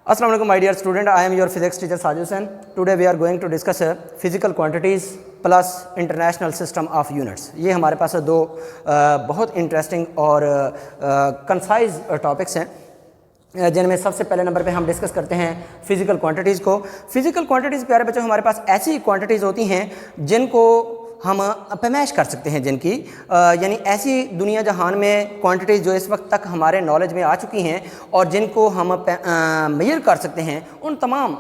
Assalamu alaikum my dear student, I am your physics teacher Sajid Hussain. Today we are going to discuss physical quantities plus international system of units. ये हमारे पास दो बहुत interesting और concise topics हैं जिनमें सबसे पहले number पे हम डिस्कस करते हैं फिजिकल क्वांटिटीज़ को। फिजिकल क्वांटिटीज़ प्यारे बच्चों हमारे पास ऐसी क्वांटिटीज़ होती हैं जिनको हम पैमाइश कर सकते हैं, जिनकी यानी ऐसी दुनिया जहान में क्वांटिटीज़ जो इस वक्त तक हमारे नॉलेज में आ चुकी हैं और जिनको हम मेजर कर सकते हैं, उन तमाम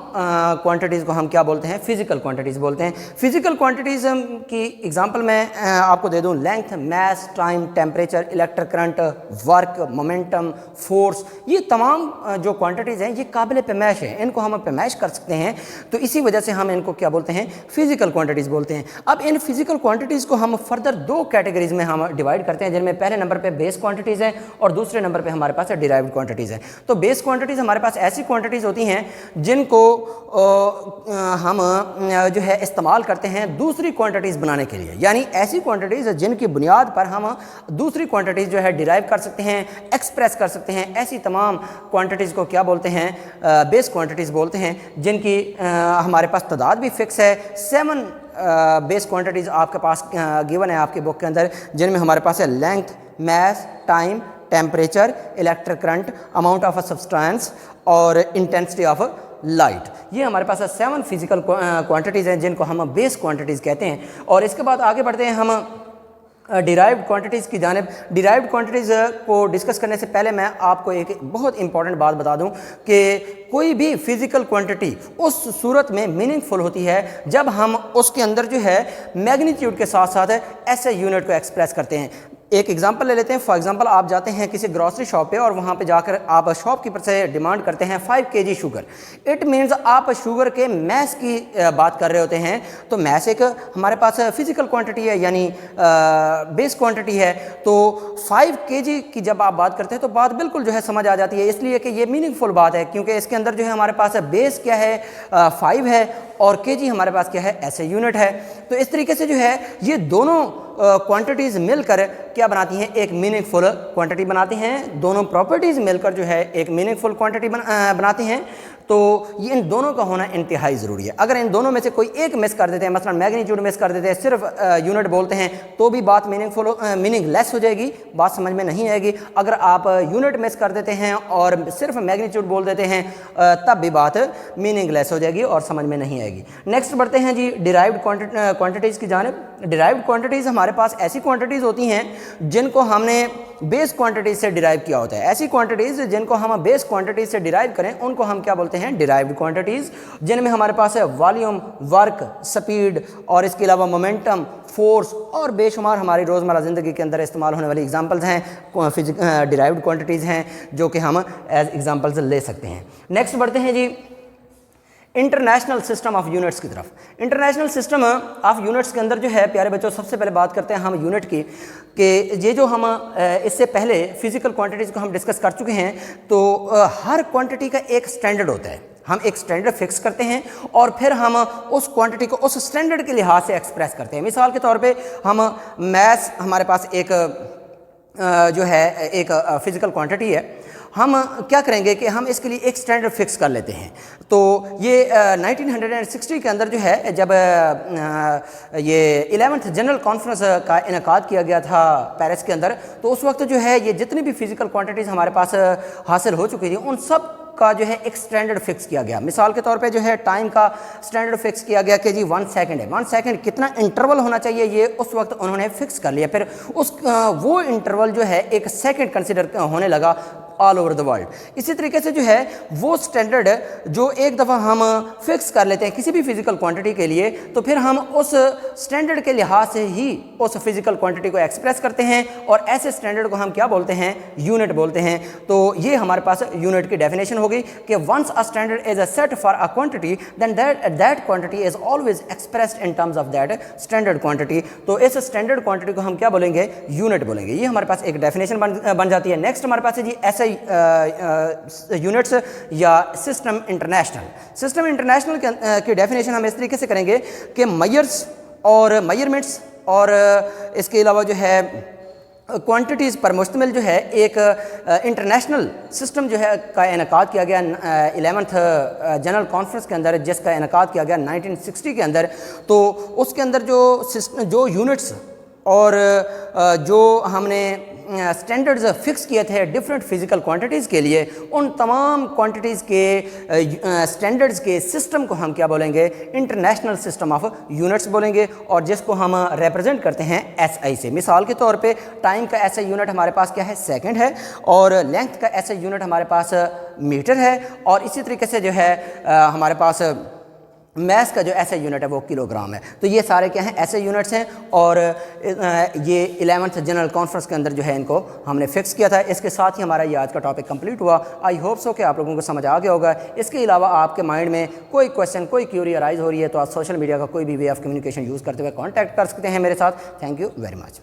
क्वांटिटीज़ को हम क्या बोलते हैं? फिज़िकल क्वांटिटीज़ बोलते हैं। फिज़िकल क्वांटिटीज़ की एग्जांपल मैं आपको दे दूं, length, mass, time, temperature, electric current, work, momentum, force, ये तमाम जो क्वांटिटीज़ हैं ये काबिल पैमाइश है, इनको हम पैमाइश कर सकते हैं। तो इसी वजह से हम इनको क्या बोलते हैं? फिज़िकल क्वांटिटीज़ बोलते हैं। अब इन फिजिकल क्वांटिटीज़ को हम फर्दर दो कैटेगरीज में हम डिवाइड करते हैं, जिनमें पहले नंबर पे बेस क्वांटिटीज़ हैं और दूसरे नंबर पे हमारे पास डिराइव्ड क्वांटिटीज़ हैं। तो बेस क्वांटिटीज़ हमारे पास ऐसी क्वांटिटीज़ होती हैं जिनको हम जो है इस्तेमाल करते हैं दूसरी क्वांटिटीज़ बनाने के लिए, यानी ऐसी क्वांटिटीज़ जिनकी बुनियाद पर हम दूसरी क्वांटिटीज़ जो है डिराइव कर सकते हैं, एक्सप्रेस कर सकते हैं। ऐसी तमाम क्वांटिटीज़ को क्या बोलते हैं? बेस क्वांटिटीज़ बोलते हैं, जिनकी हमारे पास तादाद भी फिक्स है। 7 बेस क्वांटिटीज़ आपके पास गिवन है आपके बुक के अंदर, जिनमें हमारे पास है length, mass, time, temperature, electric current, amount of a substance और इंटेंसिटी ऑफ लाइट। ये हमारे पास 7 फिजिकल क्वांटिटीज़ हैं जिनको हम बेस क्वांटिटीज़ कहते हैं। और इसके बाद आगे बढ़ते हैं हम डिराइव्ड क्वांटिटीज़ की जानिब। डिराइव्ड क्वांटिटीज़ को डिस्कस करने से पहले मैं आपको एक बहुत इंपॉर्टेंट बात बता दूं कि कोई भी फिज़िकल क्वांटिटी उस सूरत में मीनिंगफुल होती है जब हम उसके अंदर जो है मैग्नीट्यूड के साथ साथ ऐसे यूनिट को एक्सप्रेस करते हैं। एक एग्जांपल ले लेते हैं। फॉर एग्जांपल आप जाते हैं किसी ग्रॉसरी शॉप पे और वहाँ पे जाकर आप शॉपकीपर से डिमांड करते हैं 5 kg शुगर। इट मीन्स आप शुगर के मैस की बात कर रहे होते हैं। तो मैस एक हमारे पास फिजिकल क्वांटिटी है, यानी बेस क्वांटिटी है। तो 5 kg की जब आप बात करते हैं तो बात बिल्कुल जो है समझ आ जाती है, इसलिए कि ये मीनिंगफुल बात है, क्योंकि इसके अंदर जो है हमारे पास बेस क्या है? 5 है और kg हमारे पास क्या है? ऐसे यूनिट है। तो इस तरीके से जो है ये दोनों क्वांटिटीज़ मिलकर क्या बनाती हैं? एक मीनिंगफुल क्वांटिटी बनाती हैं। दोनों प्रॉपर्टीज़ मिलकर जो है एक मीनिंगफुल क्वांटिटी बनाती हैं। तो ये इन दोनों का होना इंतहाई ज़रूरी है। अगर इन दोनों में से कोई एक मिस कर देते हैं, मसलन मैग्नीट्यूड मिस कर देते हैं, सिर्फ यूनिट बोलते हैं, तो भी बात मीनिंगलेस हो जाएगी, बात समझ में नहीं आएगी। अगर आप यूनिट मिस कर देते हैं और सिर्फ मैग्नीट्यूड बोल देते हैं तब भी बात मीनिंगलेस हो जाएगी और समझ में नहीं आएगी। नेक्स्ट बढ़ते हैं जी डिराइव्ड क्वांटिटीज़ की जानिब। डिराइव्ड क्वांटिटीज़ हमारे पास ऐसी क्वांटिटीज़ होती हैं जिनको हमने बेस क्वांटिटीज़ से डिराइव किया होता है। ऐसी क्वांटिटीज़ जिनको हम बेस क्वांटिटीज़ से डिराइव करें उनको हम क्या बोलते हैं? डिराइव्ड क्वांटिटीज़, जिनमें हमारे पास है वॉल्यूम, वर्क, स्पीड और इसके अलावा मोमेंटम, फोर्स और बेशुमार हमारी रोज़मर्रा ज़िंदगी के अंदर इस्तेमाल होने वाली एग्जांपल्स हैं, डिराइव्ड क्वांटिटीज़ हैं जो कि हम एज एग्जांपल्स ले सकते हैं। नेक्स्ट बढ़ते हैं जी इंटरनेशनल सिस्टम ऑफ यूनिट्स की तरफ। इंटरनेशनल सिस्टम ऑफ यूनिट्स के अंदर जो है प्यारे बच्चों सबसे पहले बात करते हैं हम यूनिट की, कि ये जो हम इससे पहले फिजिकल क्वांटिटीज़ को हम डिस्कस कर चुके हैं। तो हर क्वांटिटी का एक स्टैंडर्ड होता है। हम एक स्टैंडर्ड फिक्स करते हैं और फिर हम उस क्वांटिटी को उस स्टैंडर्ड के लिहाज से एक्सप्रेस करते हैं। मिसाल के तौर पे हम मैस, हमारे पास एक जो है एक फिजिकल क्वांटिटी है, हम क्या करेंगे कि हम इसके लिए एक स्टैंडर्ड फिक्स कर लेते हैं। तो ये 1960 के अंदर जो है जब ये 11th जनरल कॉन्फ्रेंस का इनेकाद किया गया था पेरिस के अंदर, तो उस वक्त जो है ये जितनी भी फिजिकल क्वांटिटीज़ हमारे पास हासिल हो चुकी थी उन सब का जो है एक स्टैंडर्ड फिक्स किया गया। मिसाल के तौर पे जो है टाइम का स्टैंडर्ड फिक्स किया गया कि जी 1 सेकंड है। 1 सेकंड कितना इंटरवल होना चाहिए ये उस वक्त उन्होंने फिक्स कर लिया। फिर उस वो इंटरवल जो है एक सेकंड कंसिडर होने लगा ऑल ओवर द वर्ल्ड। इसी तरीके से जो है वो स्टैंडर्ड जो एक दफ़ा हम फिक्स कर लेते हैं किसी भी फिजिकल क्वांटिटी के लिए, तो फिर हम उस स्टैंडर्ड के लिहाज से ही उस फिजिकल क्वांटिटी को एक्सप्रेस करते हैं और ऐसे स्टैंडर्ड को हम क्या बोलते हैं? यूनिट बोलते हैं। तो ये हमारे पास यूनिट की डेफिनेशन होगी कि once a standard is a set for a quantity then that quantity is always expressed in terms of that standard quantity. तो इस स्टैंडर्ड क्वांटिटी को हम क्या बोलेंगे? यूनिट बोलेंगे। ये हमारे पास एक डेफिनेशन बन जाती है। नेक्स्ट हमारे पास है जी ऐसे यूनिट्स या सिस्टम इंटरनेशनल। सिस्टम इंटरनेशनल की डेफिनेशन हम इस तरीके से करेंगे कि मेजर्स और मेजरमेंट्स और इसके अलावा जो है क्वांटिटीज़ पर मुश्तमिल जो है एक इंटरनेशनल सिस्टम जो है का इनकाद किया गया 11th जनरल कॉन्फ्रेंस के अंदर, जिसका इनकाद किया गया 1960 के अंदर। तो उसके अंदर जो यूनिट्स और जो हमने स्टैंडर्ड्स फिक्स किए थे डिफरेंट फिज़िकल क्वांटिटीज़ के लिए, उन तमाम क्वांटिटीज़ के स्टैंडर्ड्स के सिस्टम को हम क्या बोलेंगे? इंटरनेशनल सिस्टम ऑफ यूनिट्स बोलेंगे, और जिसको हम रिप्रेजेंट करते हैं एसआई से। मिसाल के तौर पे टाइम का एसआई यूनिट हमारे पास क्या है? सेकंड है, और लेंथ का एसआई यूनिट हमारे पास मीटर है, और इसी तरीके से जो है हमारे पास मैथ का जो ऐसा यूनिट है वो किलोग्राम है। तो ये सारे क्या हैं? ऐसे यूनिट्स हैं, और ये 11th जनरल कॉन्फ्रेंस के अंदर जो है इनको हमने फिक्स किया था। इसके साथ ही हमारा ये आज का टॉपिक कंप्लीट हुआ। आई होप सो कि आप लोगों को समझ आ गया होगा। इसके अलावा आपके माइंड में कोई क्वेश्चन, कोई क्यूरी अराइज हो रही है, तो आप सोशल मीडिया का कोई भी वे ऑफ कम्युनिकेशन यूज़ करते हुए कॉन्टैक्ट कर सकते हैं मेरे साथ। Thank you very much.